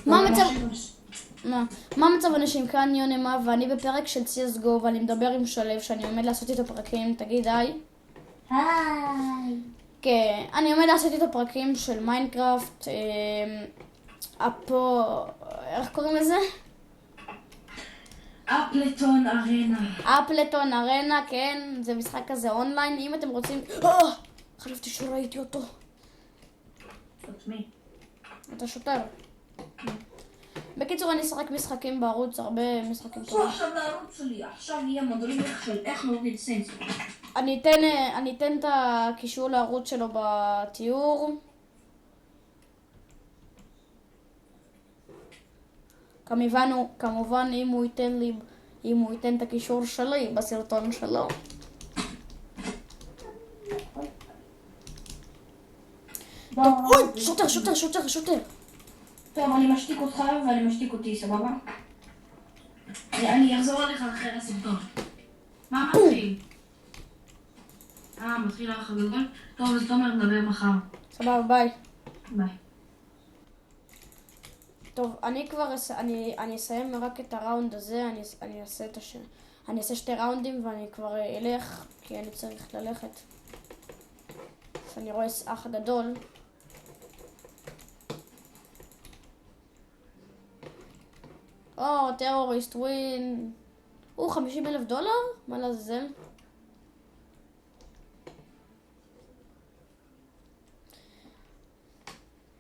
מה מצב אנשים? כאן יונמה ואני בפרק של CSGO ואני מדבר עם שלב שאני עומד לעשות איתו פרקים. תגיד היי. היי. כן, אני עומד לעשות איתו פרקים של מיינקראפט. איך קוראים לזה? אפלטון ארנה. אפלטון ארנה, כן, זה משחק כזה אונליין. אם אתם רוצים... חשבתי שראיתי אותו. מי? אתה שוטר. בקיצור, אני אשחק משחקים בערוץ, הרבה משחקים טובים. עכשיו לערוץ שלי, עכשיו יהיה מדריך של איך להוריד סנסור. אני אתן את הקישור לערוץ שלו בתיאור. כמובן אם הוא ייתן את הקישור שלי בסרטון שלו. אוי, שוטר. טוב, אני משתיק אותך ואני משתיק אותי, סבבה? אני אחזור עליך אחרי הסרטון. מה מתחיל? מתחיל לך גדול? טוב, אז תומר נדבר מחר. סבבה, ביי. ביי. טוב, אני אסיים רק את הראונד הזה, אני אעשה 2 ראונדים ואני כבר אלך, כי אני צריך ללכת. שאני רואה אח הגדול. טרוריסט ווין. $50,000? מה לעזאזל?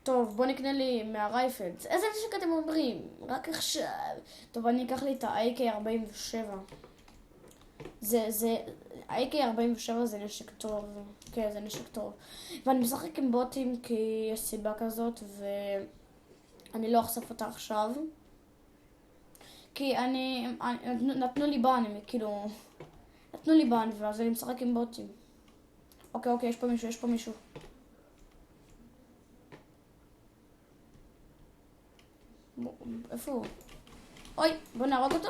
טוב, בוא נקנה לי מהרייפלס. איזה נשק אתם אומרים? רק עכשיו. טוב, אני אקח לי את ה-AK-47. ה-AK-47 זה נשק טוב. כן, זה נשק טוב. ואני משחק עם בוטים כי יש סיבה כזאת, ואני לא אחשוף אותה עכשיו. כי נתנו לי בן, נתנו לי בן, ואז אני משחק עם בוטים. אוקיי, יש פה מישהו. איפה הוא? אוי, בוא נהרוג אותו.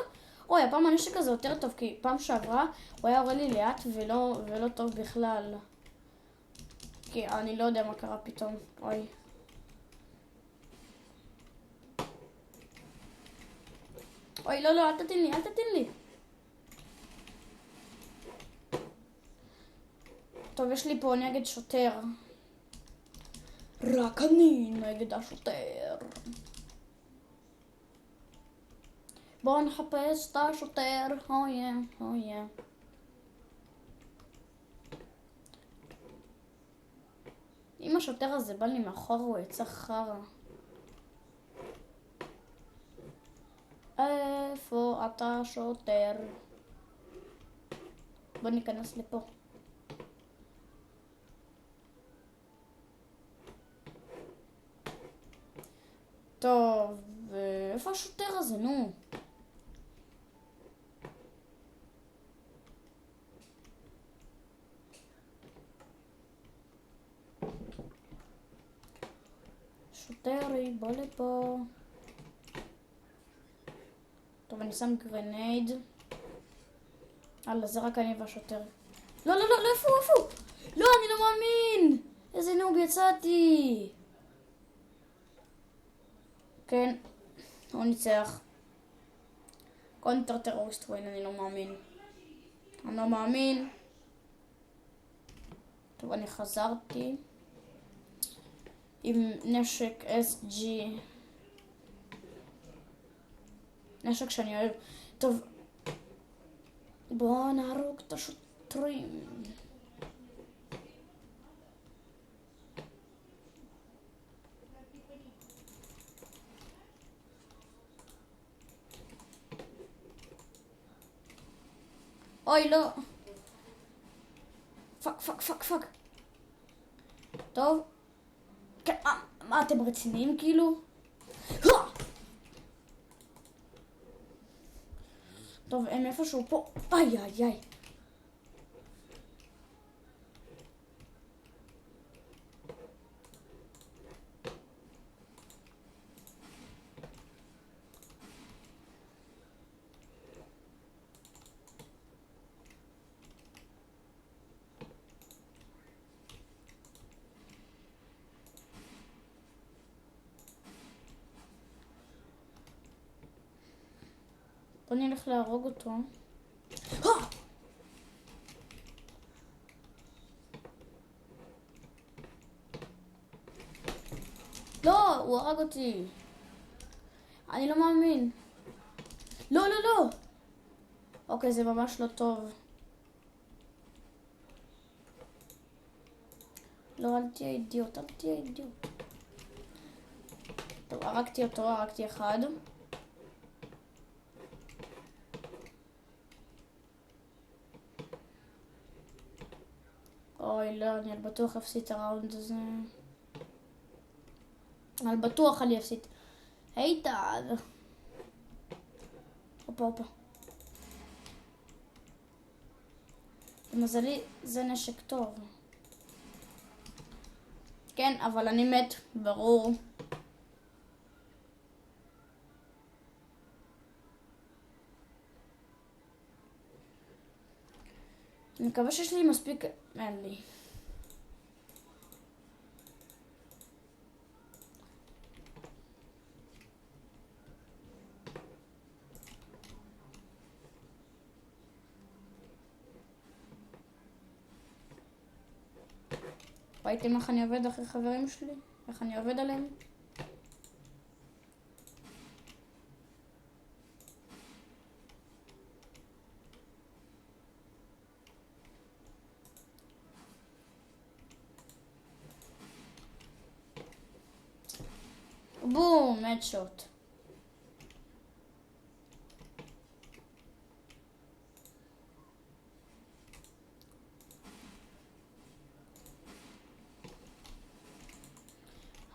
אוי, הפעם הנשק הזה יותר טוב, כי פעם שעברה הוא היה יורה לי לאט ולא טוב בכלל. כי אני לא יודע מה קרה פתאום. אוי. אוי, לא, אל תתן לי. טוב, יש לי פה נגד שוטר. רק אני נגד השוטר. בואו נחפש את השוטר. אוי. אם השוטר הזה בא לי מאחור הוא יצא חרא. איפה אתה שוטר? בוא ניכנס לפה. טוב, איפה השוטר הזה? נו. שוטרי, בוא לפה. טוב, אני שם גרנייד. זה רק אני והשוטר. לא, איפה הוא? לא, אני לא מאמין! איזה נוב יצאתי! כן, הוא ניצח. קונטר טרוריסט ווין, אני לא מאמין. טוב, אני חזרתי. עם נשק SG. נשק שאני אוהב. טוב. בואו נהרוג את השוטרים. אוי, לא. פאק. טוב. מה אתם רציניים כאילו? טוב, הם איפשהו פה. איי. בוא נלך להרוג אותו. לא, הוא הרג אותי. אני לא מאמין. לא, לא, לא. אוקיי, זה ממש לא טוב. לא, אל תהיה אידיוט, אל תהיה אידיוט. טוב, הרגתי אותו, הרגתי אחד. אוי, לא, אני על בטוח אפסיד את הראונד הזה. על בטוח אני אפסיד. היי, הופה, הופה. למזלי, זה נשק טוב. כן, אבל אני מת, ברור. אני מקווה שיש לי מספיק... אין לי. ראיתם איך אני עובד אחרי חברים שלי? איך אני עובד עליהם? בום, הדשוט.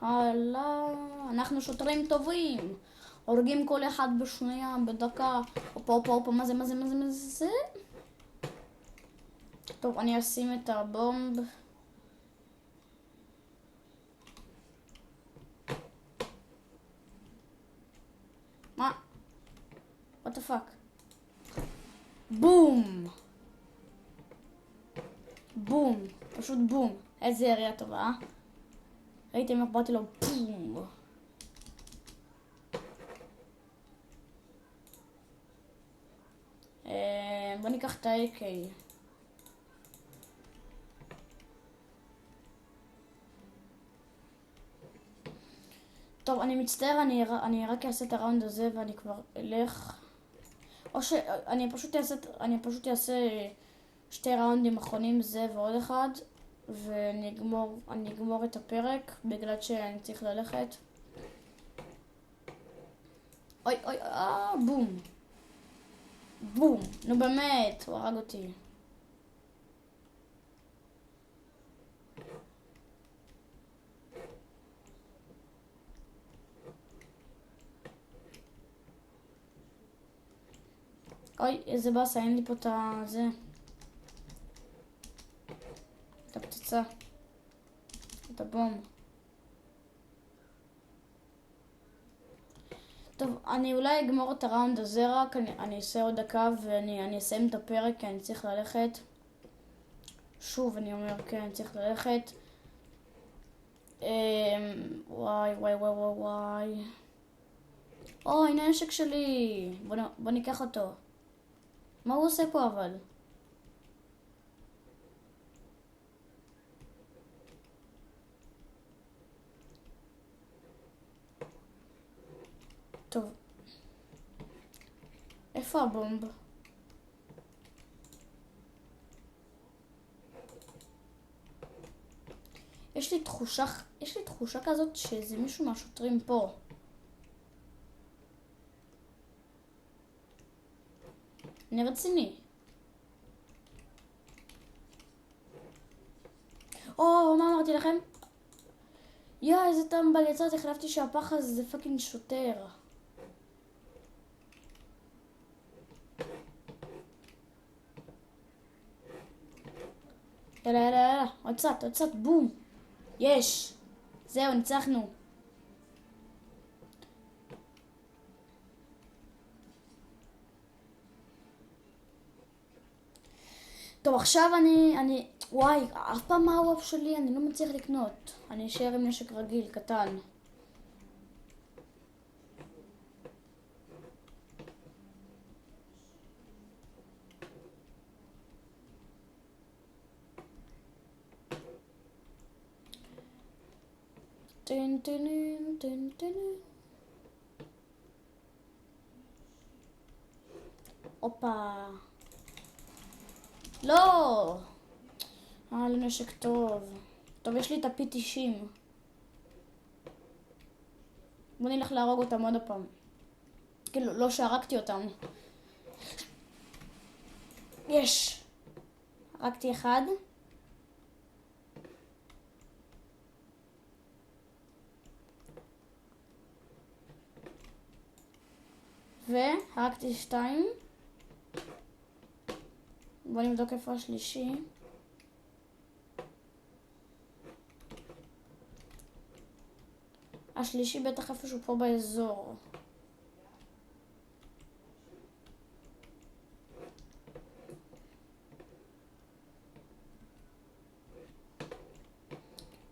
הלאה, אנחנו שוטרים טובים. הורגים כל אחד בשנייה, בדקה. הופה, הופה, הופה, מה זה, מה זה, מה זה, מה זה? טוב, אני אשים את הבומב. מה? What the fuck? בום! בום, פשוט בום. איזה ירייה טובה. ראיתם איך באתי לו בום. בוא ניקח את ה-AK. טוב, אני מצטער, אני רק אעשה את הראונד הזה ואני כבר אלך. או שאני פשוט אעשה 2 ראונדים אחרונים, זה ועוד אחד, ואני אגמור את הפרק בגלל שאני צריך ללכת. אוי, אוי, בום. בום. נו באמת, הוא הרג אותי. אוי, איזה באסה, אין לי פה את זה. את הפצצה. את הבום. טוב, אני אולי אגמור את הראונד הזה רק, אני אעשה עוד דקה ואני אסיים את הפרק כי אני צריך ללכת. שוב אני אומר, כן, אני צריך ללכת. וואי, וואי, וואי, וואי, וואי. הנה הנשק שלי. בוא ניקח אותו. מה הוא עושה פה אבל? טוב. איפה הבומב? יש לי תחושה כזאת שזה מישהו מהשוטרים פה. אני רציני. מה אמרתי לכם? איזה טמבל יצאתי, חלפתי שהפח הזה זה פאקינג שוטר. יאללה, עוד קצת, בום. יש. זהו, ניצחנו. טוב, עכשיו וואי, אף פעם מה הוואפ שלי, אני לא מצליח לקנות. אני אשאר עם נשק רגיל, קטן. טין טינין טין טינין. הופה. לא! היה לי נשק טוב. טוב, יש לי את ה-P90. בוא נלך להרוג אותם עוד הפעם. כאילו, לא שהרגתי אותם. יש! הרגתי אחד. והרגתי 2. בוא נבדוק איפה השלישי. השלישי בטח איפשהו פה באזור.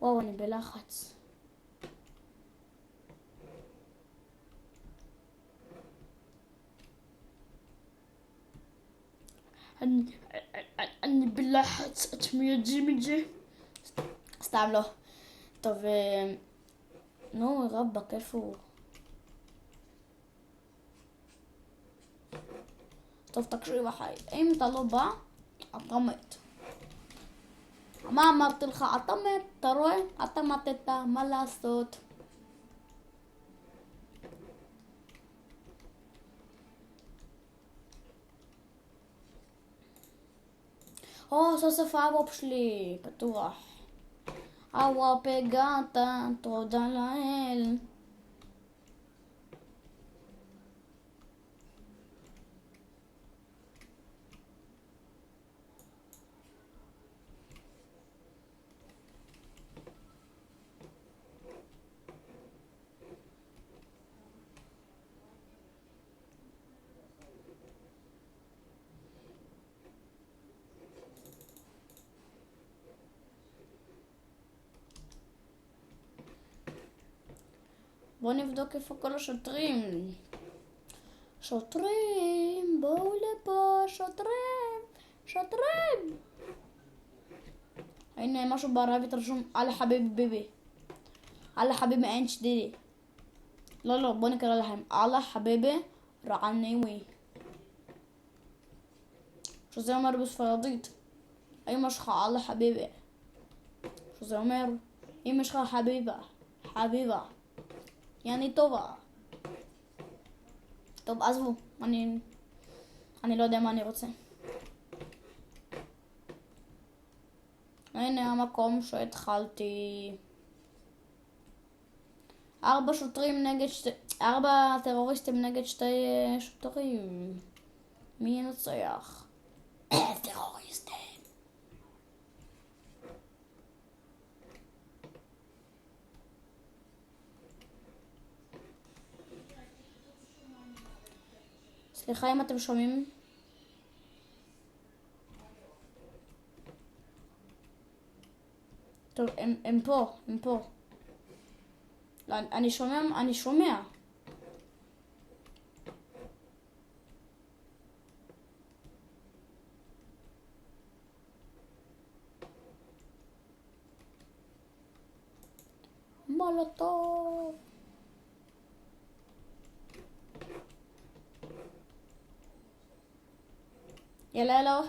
וואו, אני בלחץ. אני בלחץ, אתם יודעים את זה? סתם לא. טוב, נו, רבאק, איפה הוא? טוב, תקשיב אחי, אם אתה לא בא, אתה מת. מה אמרתי לך? אתה מת, אתה רואה? אתה מתת, מה לעשות? סוף סוף הוואפ שלי, פתוח. הוואפ הגעת, תודה לאל. בואו נבדוק איפה כל השוטרים. שוטרים, בואו לפה, שוטרים, שוטרים. הנה משהו בערבית רשום, אללה חביב ביבי. אללה חביבי אין שדידי. לא, בואו נקרא להם, אללה חביבי רעניווי. שזה אומר בספרדית, אמא שלך אללה חביבי. שזה אומר, אמא שלך חביבה. יעני טובה. טוב, עזבו, אני לא יודע מה אני רוצה. הנה המקום שהתחלתי. 4 טרוריסטים נגד 2 שוטרים. מי ינצח? טרוריסטים. סליחה אם אתם שומעים. טוב, הם פה. לא, אני שומע. מולוטוב. יאללה.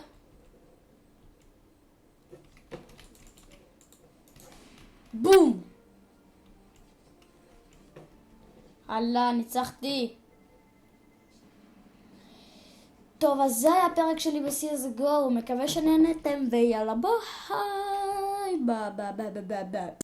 בום! הלאה, ניצחתי. טוב, אז זה היה הפרק שלי ב-CSGO. מקווה שנהנתם, ויאללה ביי. ביי.